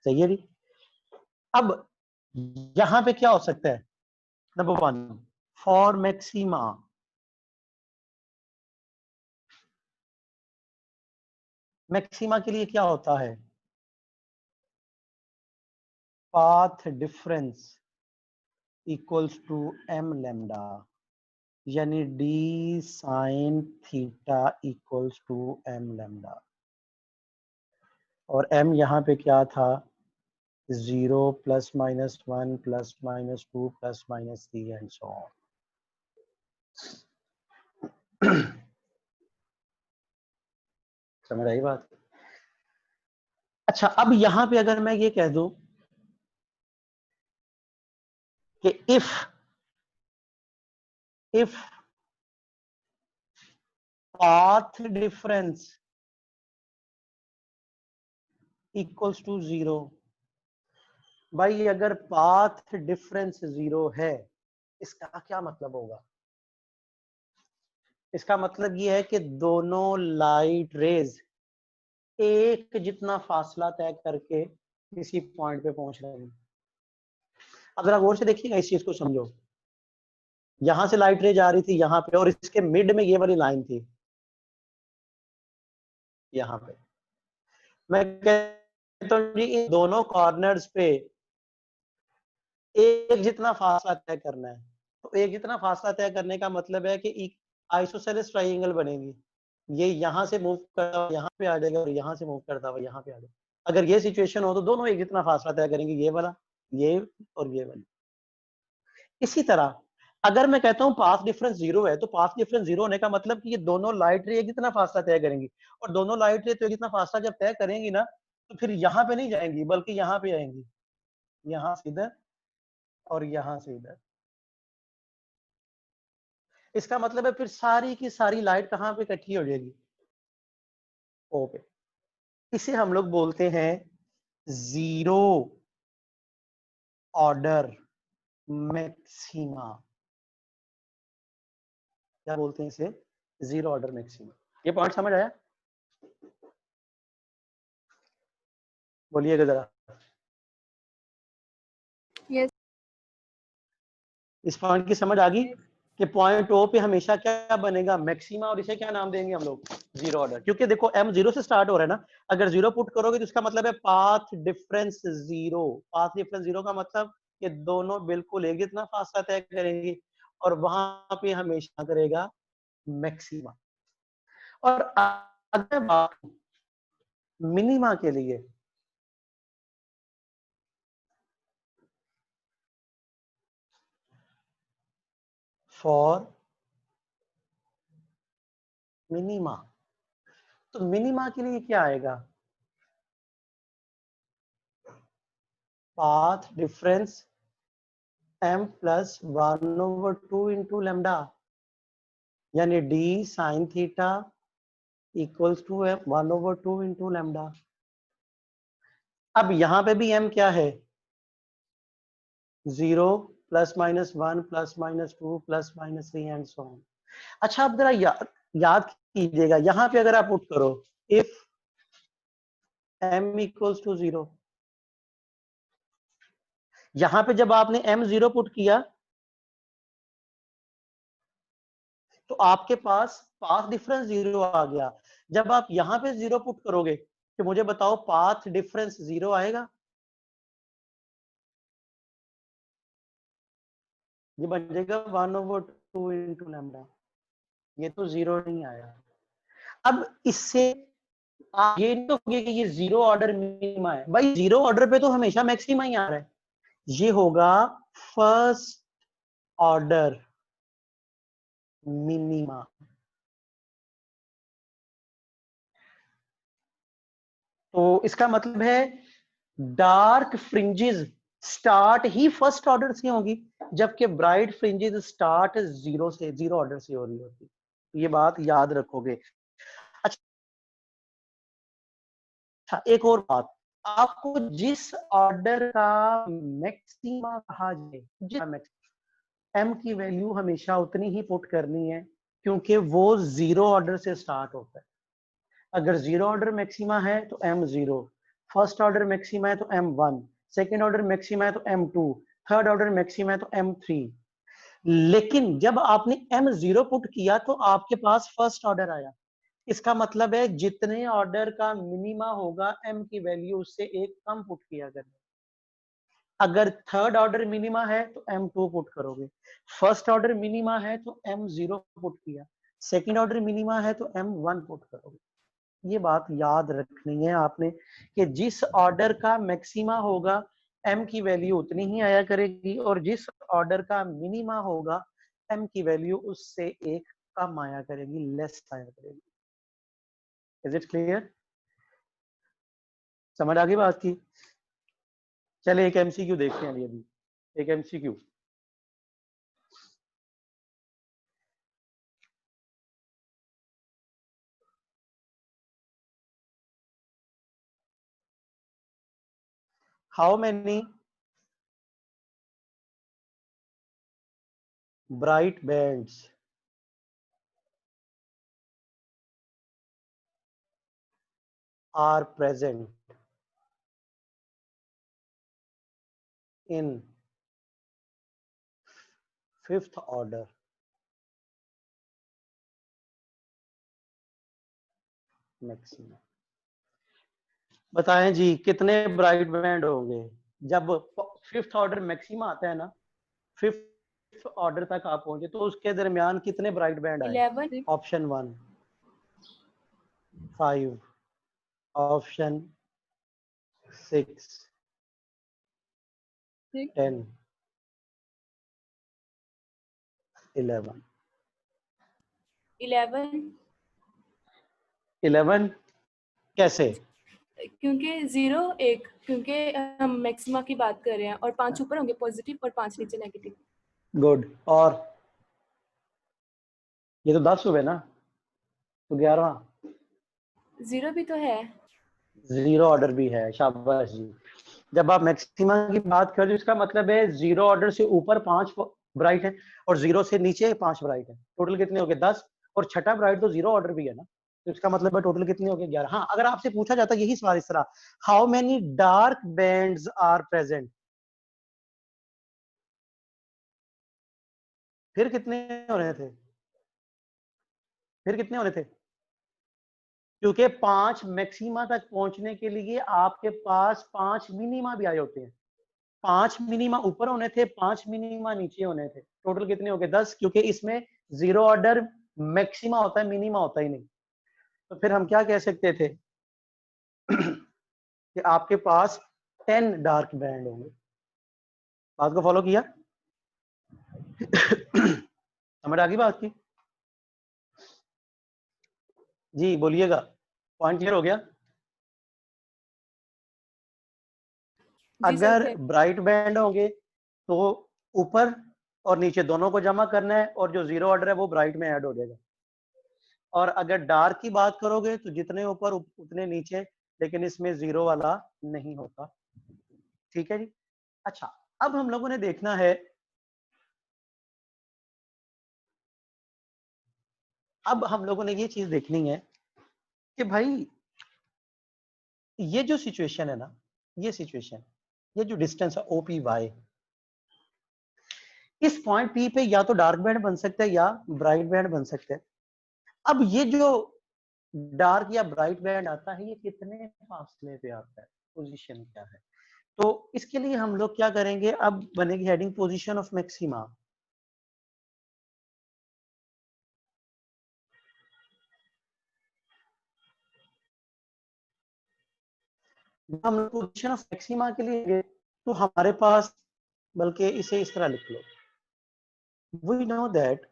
सही है जी। अब यहां पे क्या हो सकता है, नंबर 1, फॉर मैक्सिमा, मैक्सिमा के लिए क्या होता है, path difference equals to M lambda, यानी D sine theta equals to M lambda. और एम यहाँ पे क्या था, 0 plus minus 1 plus minus 2 plus minus 3 and so on. समझ आई बात? अच्छा, अब यहां पे अगर मैं ये कह दूं कि if path difference equals to 0, भाई अगर पाथ डिफरेंस 0 है, इसका क्या मतलब होगा, इसका मतलब ये है कि दोनों लाइट रेज एक जितना फासला तय करके किसी पॉइंट पे पहुंच रहे हैं। अगर आप गौर से देखिएगा, इस चीज को समझो, यहां से लाइट रे जा रही थी यहाँ पे, और इसके मिड में ये वाली लाइन थी यहाँ पे। मैं कहता हूँ जी इन दोनों कॉर्नर्स पे एक जितना फासला तय करना है। तो एक जितना फासला तय करने का मतलब है कि आइसोसेलेस ट्राइंगल बनेगी, ये यहाँ से मूव करता हुआ यहाँ पे आ जाएगा, और यहाँ से मूव करता हुआ यहाँ पे आ जाएगा। अगर ये सिचुएशन हो तो दोनों एक जितना फासला तय करेंगे, ये वाला, ये और ये वाला। इसी तरह अगर मैं कहता हूँ पाथ डिफरेंस 0 है, तो पाथ डिफरेंस 0 होने का मतलब कि ये दोनों लाइट रे एक जितना फासला तय करेंगी, और दोनों लाइट रे तो एक जितना फासला जब तय करेंगी ना, तो फिर यहाँ पे नहीं जाएंगी बल्कि यहाँ पे आएंगी, यहाँ से इधर और यहाँ से इधर। इसका मतलब है फिर सारी की सारी लाइट कहाँ पे इकट्ठी हो जाएगी, ओ पे। इसे हम लोग बोलते हैं जीरो ऑर्डर मैक्सिमा। क्या बोलते हैं इसे? Zero order maxima. ये पॉइंट समझ आया? बोलिएगा जरा। यस। इस पॉइंट की समझ आ गई कि पॉइंट ओ पे हमेशा क्या बनेगा? मैक्सिमा। और इसे क्या नाम देंगे हम लोग? Zero order. क्योंकि देखो m जीरो से स्टार्ट हो रहा है ना, अगर जीरो पुट करोगे तो इसका मतलब है path difference zero. Path difference zero का मतलब ये दोनों बिल्कुल एक जितना फासला तय करेंगे, और वहां पे हमेशा करेगा मैक्सिमा। और अगर बात मिनिमा के लिए, फॉर मिनिमा, तो मिनिमा के लिए क्या आएगा? Path difference m plus 1/2 into lambda, यानी d sine theta equals to 1/2 into lambda. अब यहां पे भी m क्या है? 0 plus minus 1 plus minus 2 plus minus 3 and so on. अच्छा, अब जरा याद कीजिएगा, यहां पे अगर आप पुट करो इफ m इक्वल्स टू 0, यहां पे जब आपने m 0 पुट किया तो आपके पास पाथ डिफरेंस 0 आ गया। जब आप यहां पे 0 पुट करोगे तो मुझे बताओ पाथ डिफरेंस 0 आएगा? ये बन जाएगा 1/2 इंटू लैम्डा। ये तो 0 नहीं आया। अब इससे आप ये नहीं कहोगे कि ये जीरो ऑर्डर मिनिमा है। भाई जीरो ऑर्डर पे तो हमेशा मैक्सिमा ही आ रहा है। ये होगा फर्स्ट ऑर्डर मिनिमा। तो इसका मतलब है डार्क फ्रिंजेस स्टार्ट ही फर्स्ट ऑर्डर से होगी, जबकि ब्राइट फ्रिंजेस स्टार्ट जीरो से, जीरो ऑर्डर से हो रही होती। ये बात याद रखोगे। अच्छा, एक और बात, आपको जिस ऑर्डर का मैक्सिमा कहा जाए, m की वैल्यू हमेशा उतनी ही पुट करनी है, क्योंकि वो जीरो ऑर्डर से स्टार्ट होता है। अगर जीरो ऑर्डर मैक्सिमा है तो m zero, first order maxima है तो m one, second order maxima है तो m two, third order maxima है तो m थ्री। लेकिन जब आपने m जीरो पुट किया तो आपके पास फर्स्ट ऑर्डर आया। इसका मतलब है जितने ऑर्डर का मिनिमा होगा m की वैल्यू उससे एक कम पुट किया करें। अगर थर्ड ऑर्डर मिनिमा है तो m2 पुट करोगे, फर्स्ट ऑर्डर मिनिमा है तो m0 पुट किया, सेकंड ऑर्डर मिनिमा है तो m1 पुट करोगे। ये बात याद रखनी है आपने कि जिस ऑर्डर का मैक्सिमा होगा m की वैल्यू उतनी ही आया करेगी, और जिस ऑर्डर का मिनिमा होगा m की वैल्यू उससे एक कम आया करेगी, लेस आया करेगी। Is it clear? समझ आ गई बात की? चले एक एमसीक्यू देखते हैं अभी। एक MCQ, how many bright bands are present in fifth order maxima? बताएं जी, कितने ब्राइट बैंड होंगे जब फिफ्थ ऑर्डर मैक्सिमा आता है ना? फिफ्थ ऑर्डर तक आप पहुंचे तो उसके दरमियान कितने ब्राइट बैंड आए? 11। Option 1 5, option 6 10, 11। 11 कैसे? क्योंकि 0 1, क्योंकि हम मैक्सिमा की बात कर रहे हैं, और 5 ऊपर होंगे पॉजिटिव और 5 नीचे नेगेटिव। गुड। और ये तो 10 हुए ना, तो 11। 0 भी तो है। जीरो ऑर्डर भी है, शाबाश जी। जब आप मैक्सिमा की बात कर रहे हो इसका मतलब है जीरो ऑर्डर से ऊपर 5 ब्राइट है और जीरो से नीचे 5 ब्राइट है, टोटल कितने हो गए 10, और छठा ब्राइट तो जीरो ऑर्डर भी है ना, तो इसका मतलब है टोटल कितने हो गए 11। हाँ, अगर आपसे पूछा जाता यही सवाल इस तरह, how many dark bands are present, फिर कितने होने थे, फिर कितने होने थे, क्योंकि 5 मैक्सिमा तक पहुंचने के लिए आपके पास 5 मिनिमा भी आए होते हैं, 5 मिनिमा ऊपर होने थे, 5 मिनिमा नीचे होने थे, टोटल कितने हो गए 10, क्योंकि इसमें जीरो ऑर्डर मैक्सिमा होता है, मिनिमा होता ही नहीं। तो फिर हम क्या कह सकते थे कि आपके पास 10 डार्क बैंड होंगे। बात को फॉलो किया? समझ आ गई बात की? जी बोलिएगा, पॉइंट क्लियर हो गया? जी सर अगर clear। ब्राइट बैंड होंगे तो ऊपर और नीचे दोनों को जमा करना है, और जो जीरो ऑर्डर है वो ब्राइट में ऐड हो जाएगा। और अगर डार्क की बात करोगे तो जितने ऊपर उतने नीचे, लेकिन इसमें जीरो वाला नहीं होता। ठीक है जी। अच्छा, अब हम लोगों ने देखना है, अब हम लोगों ने ये चीज देखनी है कि भाई ये जो सिचुएशन है ना, ये सिचुएशन, ये जो डिस्टेंस है ओपी वाई, इस पॉइंट पी पे या तो डार्क बैंड बन सकता है या ब्राइट बैंड बन सकता है। अब ये जो डार्क या ब्राइट बैंड आता है ये कितने फासले पे आता है, पोजीशन क्या है, तो इसके लिए हम लोग क्या करेंगे, अब बनेगी हेडिंग पोजीशन ऑफ मैक्सिमा। हम लोग पोजीशन ऑफ मैक्सिमा के लिए गए, तो हमारे पास, बल्कि इसे इस तरह लिख लो, we know that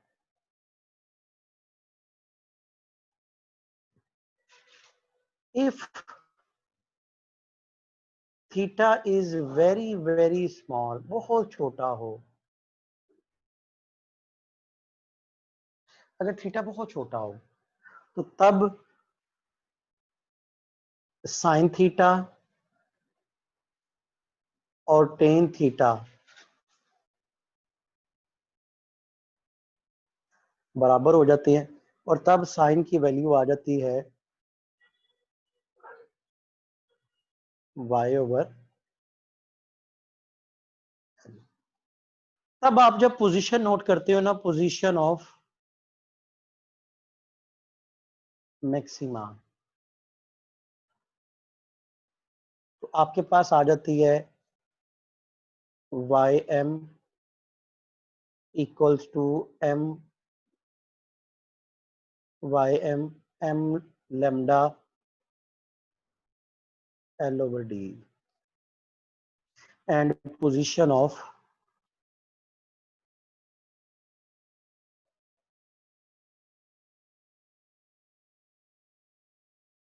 if theta is very very small, बहुत छोटा हो, अगर थीटा बहुत छोटा हो तो तब साइन थीटा और टेन थीटा बराबर हो जाते हैं, और तब साइन की वैल्यू आ जाती है y ओवर। तब आप जब पोजीशन नोट करते हो ना, पोजीशन ऑफ मैक्सिमा, तो आपके पास आ जाती है Y M equals to M Y M M lambda L over D, and position of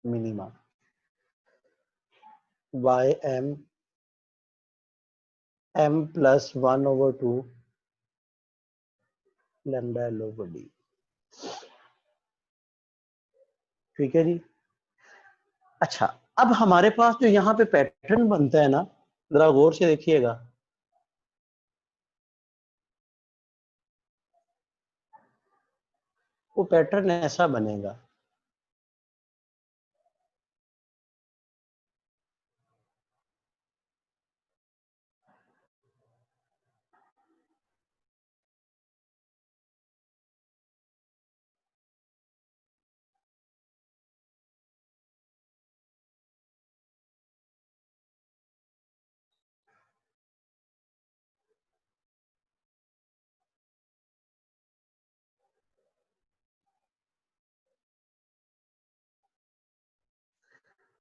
minima Y M M plus 1 over 2 lambda L over D. ठीक है जी। अच्छा, अब हमारे पास जो यहाँ पे पैटर्न बनता है ना, जरा गौर से देखिएगा, वो पैटर्न ऐसा बनेगा,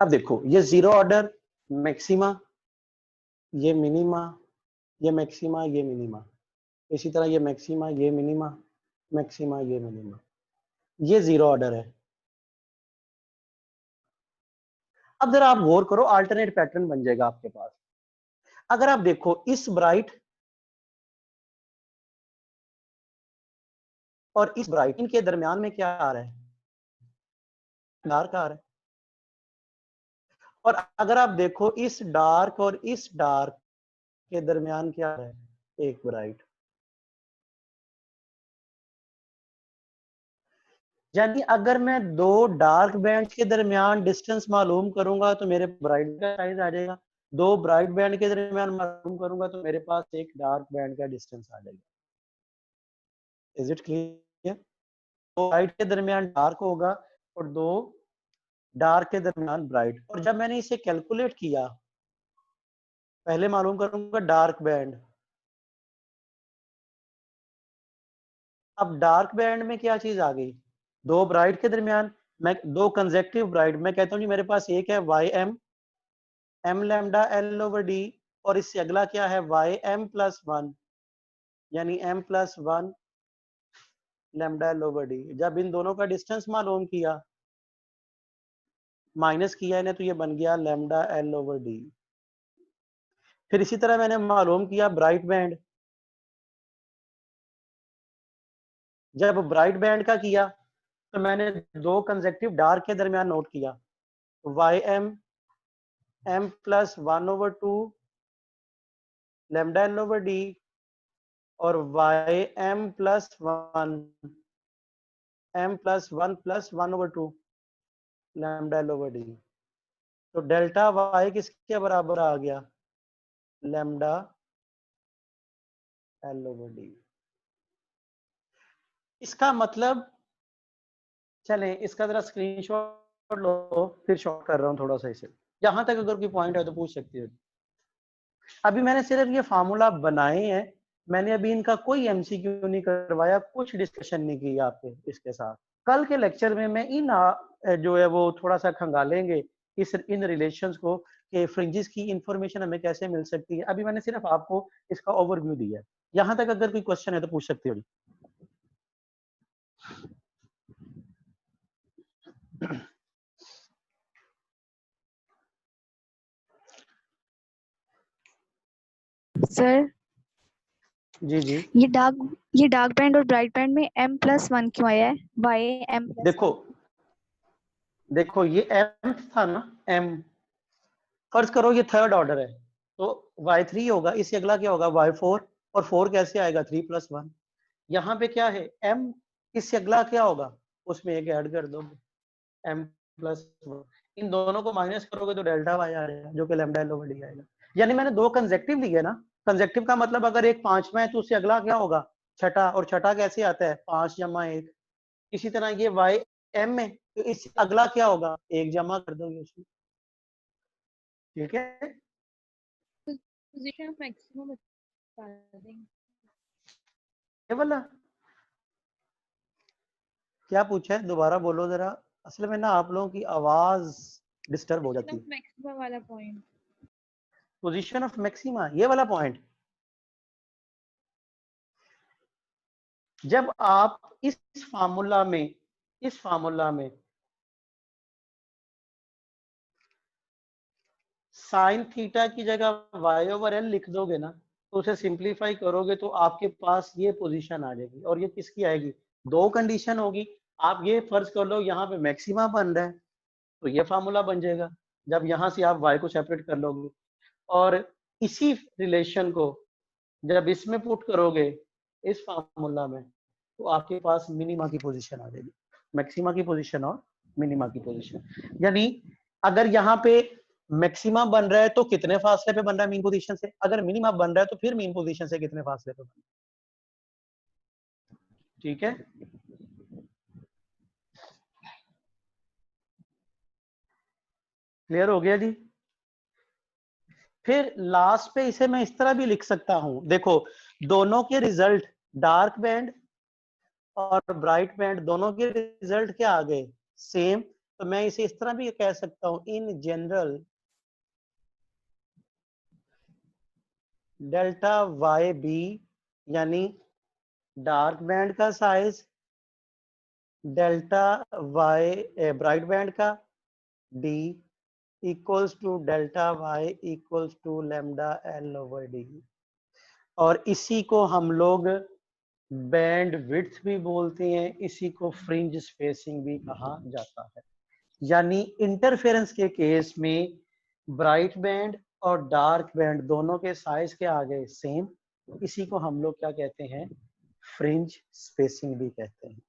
अब देखो ये जीरो ऑर्डर मैक्सिमा, ये मिनिमा, ये मैक्सिमा, ये मिनिमा, इसी तरह ये मैक्सिमा, ये मिनिमा, मैक्सिमा, ये मिनिमा, ये जीरो ऑर्डर है। अब जरा आप गौर करो, अल्टरनेट पैटर्न बन जाएगा आपके पास। अगर आप देखो इस ब्राइट और इस ब्राइट, इनके दरमियान में क्या आ रहा है, डार्क आ रहा है, और अगर आप देखो इस डार्क और इस डार्क के दरमियान क्या है, एक ब्राइट। यानी अगर मैं दो डार्क बैंड के दरमियान डिस्टेंस मालूम करूंगा तो मेरे ब्राइट का साइज आ जाएगा, दो ब्राइट बैंड के दरमियान मालूम करूंगा तो मेरे पास एक डार्क बैंड का डिस्टेंस आ जाएगा। Is it clear? दो ब्राइट के दरमियान डार्क होगा और दो डार्क के दरमियान ब्राइट। और जब मैंने इसे कैलकुलेट किया, पहले मालूम करूंगा डार्क बैंड। अब डार्क बैंड में क्या चीज आ गई, दो ब्राइट के दरमियान, मैं दो कंसेक्टिव ब्राइट, मैं कहता हूँ जी मेरे पास एक है Y M M lambda L over D, और इससे अगला क्या है वाई एम प्लस वन, यानी M plus one lambda L over D. जब इन दोनों का डिस्टेंस मालूम किया, माइनस किया इन्हें, तो ये बन गया लैम्डा एल ओवर डी। फिर इसी तरह मैंने मालूम किया ब्राइट बैंड। जब ब्राइट बैंड का किया तो मैंने दो कंसेक्टिव डार्क के दरमियान नोट किया, Y M M plus one over two lambda L over D, और Y M plus one M plus one over two lambda L over D. तो डेल्टा वाई किसके बराबर आ गया, लैम्डा एल ओवर डी। इसका मतलब, चलें इसका जरा स्क्रीनशॉट लो, फिर शॉर्ट कर रहा हूं थोड़ा सा इसे। यहां तक अगर कोई पॉइंट है तो पूछ सकती है। अभी मैंने सिर्फ ये फार्मूला बनाए हैं, मैंने अभी इनका कोई एमसीक्यू नहीं करवाया, कुछ डिस्कशन नहीं किया आपके इसके साथ। कल के लेक्चर में मैं इन जो है वो थोड़ा सा खंगालेंगे इस इन रिलेशंस को, कि फ्रिंजेस की इंफॉर्मेशन हमें कैसे मिल सकती है। अभी मैंने सिर्फ आपको इसका ओवरव्यू दिया है। यहां तक अगर कोई क्वेश्चन है तो पूछ सकते हो। सर जी जी, ये डार्क बैंड और ब्राइट बैंड में m+1 क्यों आया है, वाई m+1? देखो देखो ये एम था ना, एम, फर्ज करो ये थर्ड ऑर्डर है तो y3 होगा, इससे अगला क्या होगा y4, और 4 कैसे आएगा 3+1। यहाँ पे क्या है m, इससे अगला क्या होगा, उसमें एक ऐड कर दोगे m+1, इन दोनों को माइनस करोगे तो डेल्टा y आ जाएगा जो कि लैम्डा एल ओवर डी आएगा। यानी मैंने दो कंसेक्टिव लिए ना, कंसेक्टिव का मतलब अगर एक पांचवा है तो उससे अगला क्या होगा छठा, और छठा कैसे आता है 5 जमा 1। इसी तरह ये y m में, तो इससे अगला क्या होगा 1 जमा कर दोगे उसमें, ठीक है। पोजीशन ऑफ मैक्सिमम बता देंगे। ये वाला क्या पूछा है, दोबारा बोलो जरा, असल में ना आप लोगों की आवाज डिस्टर्ब हो जाती है। मैक्सिमम वाला पॉइंट, पोजीशन ऑफ मैक्सिमा, ये वाला पॉइंट। जब आप इस फार्मूला में साइन थीटा की जगह वाई ओवर एल लिख दोगे ना, तो उसे सिंप्लीफाई करोगे तो आपके पास ये पोजीशन आ जाएगी। और ये किसकी आएगी, दो कंडीशन होगी। आप ये फर्ज कर लो यहाँ पे मैक्सिमा बन रहा है तो ये फार्मूला बन जाएगा, जब यहाँ से आप y को सेपरेट कर लोगे। और इसी रिलेशन को जब इसमें पुट करोगे इस फार्मूला में, तो आपके पास मिनिमा की पोजीशन आ जाएगी, मैक्सिमा की पोजीशन और मिनिमा की पोजीशन। यानी अगर यहाँ पे मैक्सिमा बन रहा है तो कितने फासले पे बन रहा है मीन पोजीशन से, अगर मिनिमा बन रहा है तो फिर मीन पोजीशन से कितने फासले पे बन रहा है, ठीक है। क्लियर हो गया जी। फिर लास्ट पे इसे मैं इस तरह भी लिख सकता हूं, देखो दोनों के रिजल्ट, डार्क बैंड और ब्राइट बैंड दोनों के रिजल्ट क्या आ गए सेम, तो मैं इसे इस तरह भी कह सकता हूं, in general delta Y B, यानी डार्क बैंड का size delta Y bright band का D equals to delta Y equals to lambda L over D. और इसी को हम लोग बैंड विड्थ भी बोलते हैं, इसी को फ्रिंज स्पेसिंग भी कहा जाता है। यानी इंटरफेरेंस के केस में ब्राइट बैंड और डार्क बैंड दोनों के साइज के आगे सेम, इसी को हम लोग क्या कहते हैं, फ्रिंज स्पेसिंग भी कहते हैं।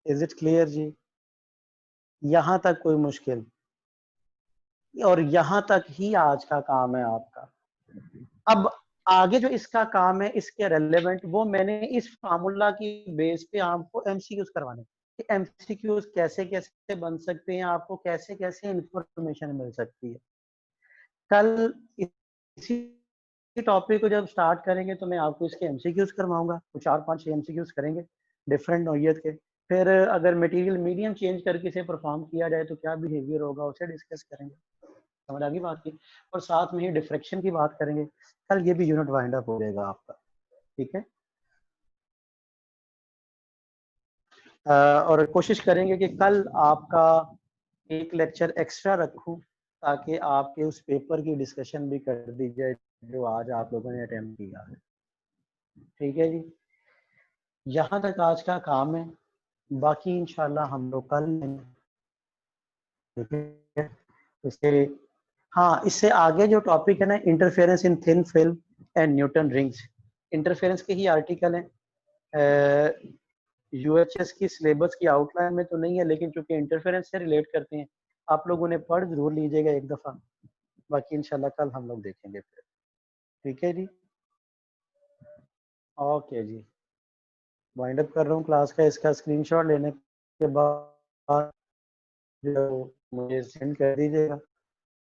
इज इट क्लियर जी? यहां तक कोई मुश्किल? और यहां तक ही आज का काम है आपका। अब आगे जो इसका काम है, इसके रेलेवेंट, वो मैंने इस फार्मूला की बेस पे आपको एमसीक्यूज करवाने, कि एमसीक्यूज कैसे कैसे बन सकते हैं, आपको कैसे कैसे इंफॉर्मेशन मिल सकती है। कल इसी टॉपिक को जब स्टार्ट करेंगे तो मैं आपको इसके एमसीक्यूज करवाऊंगा, तो 4-5 एमसीक्यूज करेंगे डिफरेंट नौइयत के। फिर अगर मटेरियल मीडियम चेंज करके इसे परफॉर्म किया जाए तो क्या बिहेवियर होगा, उसे डिस्कस करेंगे। समझ आ गई बात की? और साथ में ही डिफ्रैक्शन की बात करेंगे। कल ये भी यूनिट वाइंड अप हो जाएगा आपका, ठीक है। और कोशिश करेंगे कि कल आपका एक लेक्चर एक्स्ट्रा रखूं, ताकि आपके उस पेपर की डिस्कशन भी कर दी जाए जो आज आप लोगों ने अटेम्प्ट किया है। ठीक है जी, यहाँ तक आज का काम है, बाकी इंशाल्लाह हम लोग कल लेंगे, ठीक है। इससे हाँ, इससे आगे जो टॉपिक है ना, interference in thin film and Newton rings, interference के ही आर्टिकल है। यूएचएस की सिलेबस की आउटलाइन में तो नहीं है, लेकिन चूंकि इंटरफेरेंस से रिलेट करते हैं, आप लोगों ने पढ़ जरूर लीजिएगा एक दफा। बाकी इंशाल्लाह कल हम लोग देखेंगे फिर, ठीक है जी। ओके जी, वाइंड अप कर रहा हूँ क्लास का। इसका स्क्रीनशॉट लेने के बाद जो मुझे सेंड कर दीजिएगा।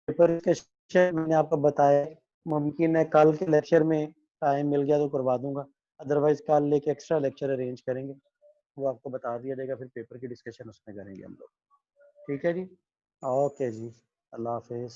पेपर डिस्कशन मैंने आपको बताया, मुमकिन है कल के लेक्चर में टाइम मिल गया तो करवा दूंगा, अदरवाइज कल एक एक्स्ट्रा लेक्चर अरेंज करेंगे, वो आपको बता दिया जाएगा, फिर पेपर की डिस्कशन उसमें करेंगे हम लोग, ठीक है जी। ओके जी, अल्लाह हाफिज।